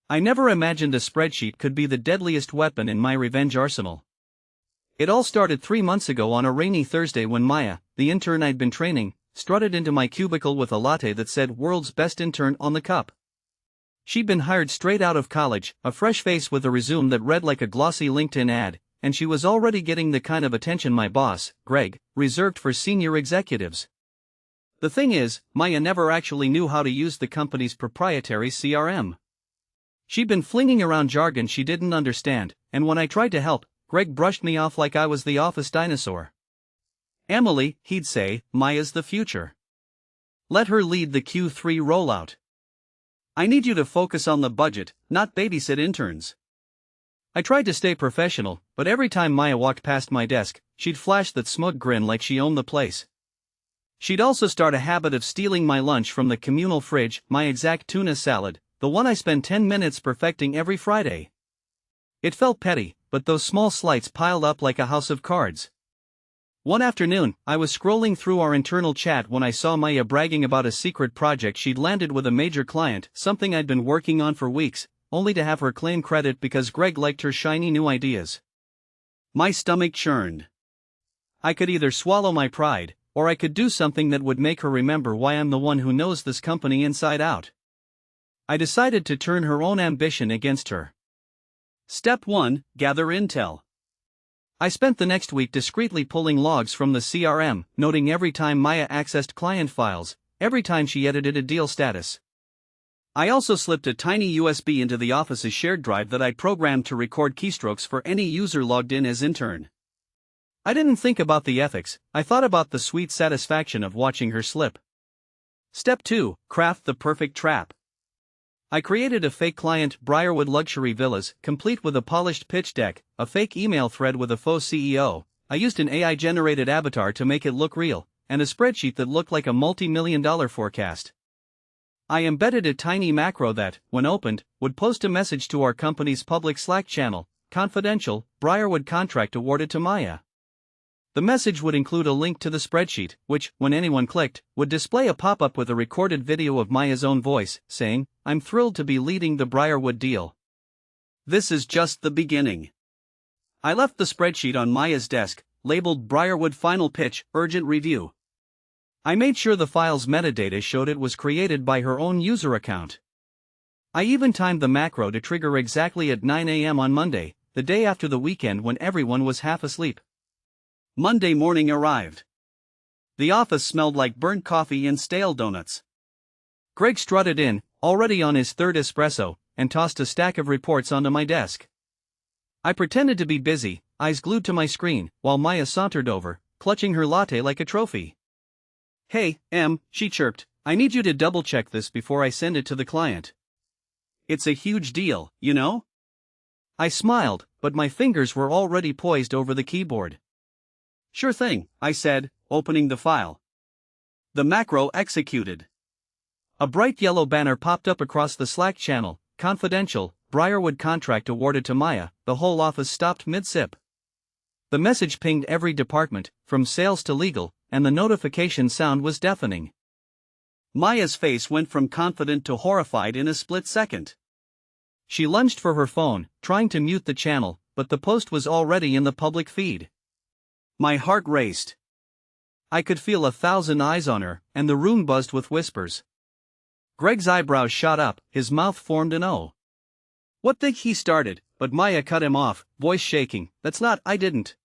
I never imagined a spreadsheet could be the deadliest weapon in my revenge arsenal. It all started 3 months ago on a rainy Thursday when Maya, the intern I'd been training, strutted into my cubicle with a latte that said "World's Best Intern" on the cup. She'd been hired straight out of college, a fresh face with a resume that read like a glossy LinkedIn ad, and she was already getting the kind of attention my boss, Greg, reserved for senior executives. The thing is, Maya never actually knew how to use the company's proprietary CRM. She'd been flinging around jargon she didn't understand, and when I tried to help, Greg brushed me off like I was the office dinosaur. "Emily," he'd say, "Maya's the future. Let her lead the Q3 rollout. I need you to focus on the budget, not babysit interns." I tried to stay professional, but every time Maya walked past my desk, she'd flash that smug grin like she owned the place. She'd also start a habit of stealing my lunch from the communal fridge, my exact tuna salad, the one I spend 10 minutes perfecting every Friday. It felt petty, but those small slights piled up like a house of cards. One afternoon, I was scrolling through our internal chat when I saw Maya bragging about a secret project she'd landed with a major client, something I'd been working on for weeks, only to have her claim credit because Greg liked her shiny new ideas. My stomach churned. I could either swallow my pride, or I could do something that would make her remember why I'm the one who knows this company inside out. I decided to turn her own ambition against her. Step 1: Gather intel. I spent the next week discreetly pulling logs from the CRM, noting every time Maya accessed client files, every time she edited a deal status. I also slipped a tiny USB into the office's shared drive that I'd programmed to record keystrokes for any user logged in as intern. I didn't think about the ethics, I thought about the sweet satisfaction of watching her slip. Step 2: Craft the perfect trap. I created a fake client, Briarwood Luxury Villas, complete with a polished pitch deck, a fake email thread with a faux CEO. I used an AI-generated avatar to make it look real, and a spreadsheet that looked like a multi-million-dollar forecast. I embedded a tiny macro that, when opened, would post a message to our company's public Slack channel: "Confidential, Briarwood contract awarded to Maya." The message would include a link to the spreadsheet, which, when anyone clicked, would display a pop-up with a recorded video of Maya's own voice, saying, "I'm thrilled to be leading the Briarwood deal. This is just the beginning." I left the spreadsheet on Maya's desk, labeled "Briarwood Final Pitch, Urgent Review." I made sure the file's metadata showed it was created by her own user account. I even timed the macro to trigger exactly at 9 a.m. on Monday, the day after the weekend when everyone was half asleep. Monday morning arrived. The office smelled like burnt coffee and stale donuts. Greg strutted in, already on his third espresso, and tossed a stack of reports onto my desk. I pretended to be busy, eyes glued to my screen, while Maya sauntered over, clutching her latte like a trophy. "Hey, Em," she chirped, "I need you to double-check this before I send it to the client. It's a huge deal, you know?" I smiled, but my fingers were already poised over the keyboard. "Sure thing," I said, opening the file. The macro executed. A bright yellow banner popped up across the Slack channel: "Confidential, Briarwood contract awarded to Maya." The whole office stopped mid-sip. The message pinged every department, from sales to legal, and the notification sound was deafening. Maya's face went from confident to horrified in a split second. She lunged for her phone, trying to mute the channel, but the post was already in the public feed. My heart raced. I could feel 1,000 eyes on her, and the room buzzed with whispers. Greg's eyebrows shot up, his mouth formed an O. "What the?" he started, but Maya cut him off, voice shaking. I didn't."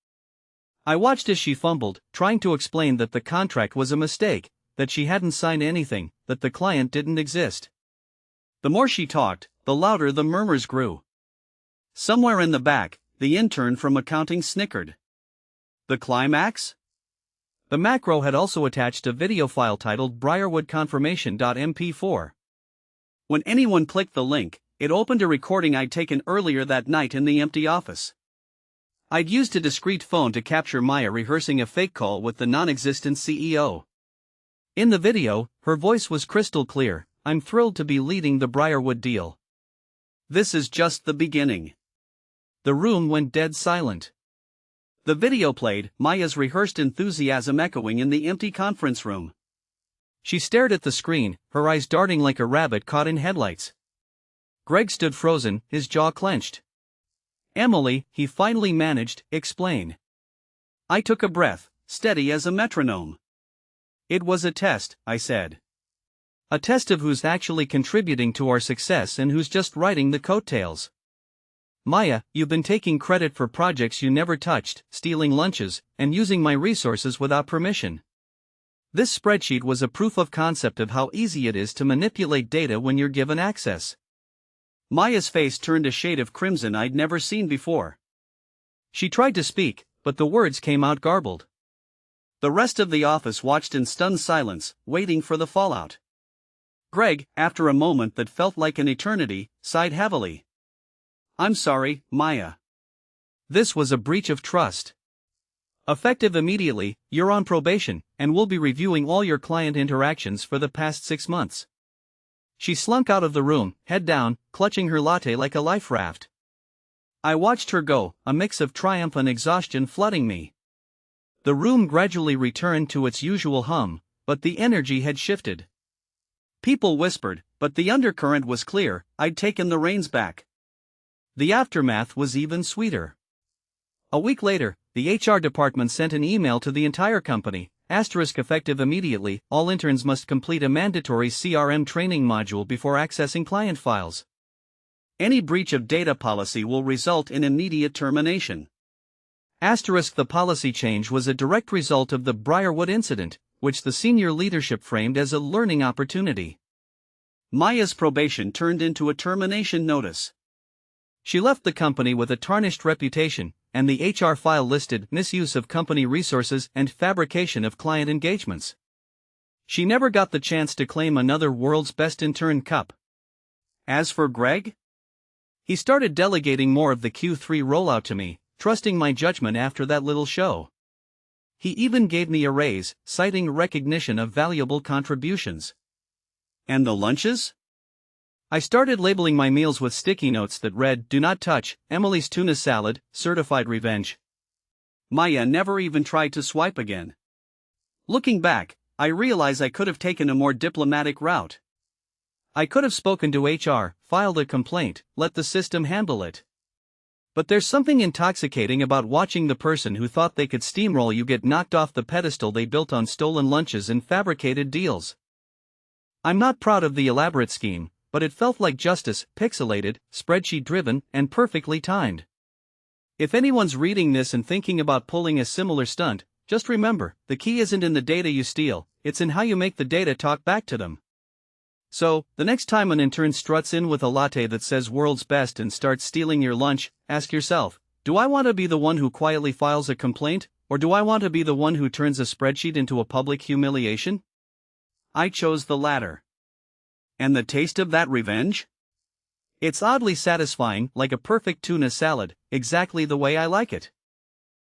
I watched as she fumbled, trying to explain that the contract was a mistake, that she hadn't signed anything, that the client didn't exist. The more she talked, the louder the murmurs grew. Somewhere in the back, the intern from accounting snickered. The climax? The macro had also attached a video file titled Briarwood Confirmation.mp4. When anyone clicked the link, it opened a recording I'd taken earlier that night in the empty office. I'd used a discreet phone to capture Maya rehearsing a fake call with the non-existent CEO. In the video, her voice was crystal clear: "I'm thrilled to be leading the Briarwood deal. This is just the beginning." The room went dead silent. The video played, Maya's rehearsed enthusiasm echoing in the empty conference room. She stared at the screen, her eyes darting like a rabbit caught in headlights. Greg stood frozen, his jaw clenched. "Emily," he finally managed, "explain." I took a breath, steady as a metronome. "It was a test," I said. "A test of who's actually contributing to our success and who's just riding the coattails. Maya, you've been taking credit for projects you never touched, stealing lunches, and using my resources without permission. This spreadsheet was a proof of concept of how easy it is to manipulate data when you're given access." Maya's face turned a shade of crimson I'd never seen before. She tried to speak, but the words came out garbled. The rest of the office watched in stunned silence, waiting for the fallout. Greg, after a moment that felt like an eternity, sighed heavily. "I'm sorry, Maya. This was a breach of trust. Effective immediately, you're on probation, and we'll be reviewing all your client interactions for the past 6 months." She slunk out of the room, head down, clutching her latte like a life raft. I watched her go, a mix of triumph and exhaustion flooding me. The room gradually returned to its usual hum, but the energy had shifted. People whispered, but the undercurrent was clear. I'd taken the reins back. The aftermath was even sweeter. A week later, the HR department sent an email to the entire company, effective immediately, all interns must complete a mandatory CRM training module before accessing client files. Any breach of data policy will result in immediate termination. The policy change was a direct result of the Briarwood incident, which the senior leadership framed as a learning opportunity. Maya's probation turned into a termination notice. She left the company with a tarnished reputation, and the HR file listed misuse of company resources and fabrication of client engagements. She never got the chance to claim another World's Best Intern Cup. As for Greg, he started delegating more of the Q3 rollout to me, trusting my judgment after that little show. He even gave me a raise, citing recognition of valuable contributions. And the lunches? I started labeling my meals with sticky notes that read, "Do not touch, Emily's tuna salad, certified revenge." Maya never even tried to swipe again. Looking back, I realize I could have taken a more diplomatic route. I could have spoken to HR, filed a complaint, let the system handle it. But there's something intoxicating about watching the person who thought they could steamroll you get knocked off the pedestal they built on stolen lunches and fabricated deals. I'm not proud of the elaborate scheme, but it felt like justice, pixelated, spreadsheet-driven, and perfectly timed. If anyone's reading this and thinking about pulling a similar stunt, just remember, the key isn't in the data you steal, it's in how you make the data talk back to them. So, the next time an intern struts in with a latte that says "World's Best" and starts stealing your lunch, ask yourself, do I want to be the one who quietly files a complaint, or do I want to be the one who turns a spreadsheet into a public humiliation? I chose the latter. And the taste of that revenge? It's oddly satisfying, like a perfect tuna salad, exactly the way I like it.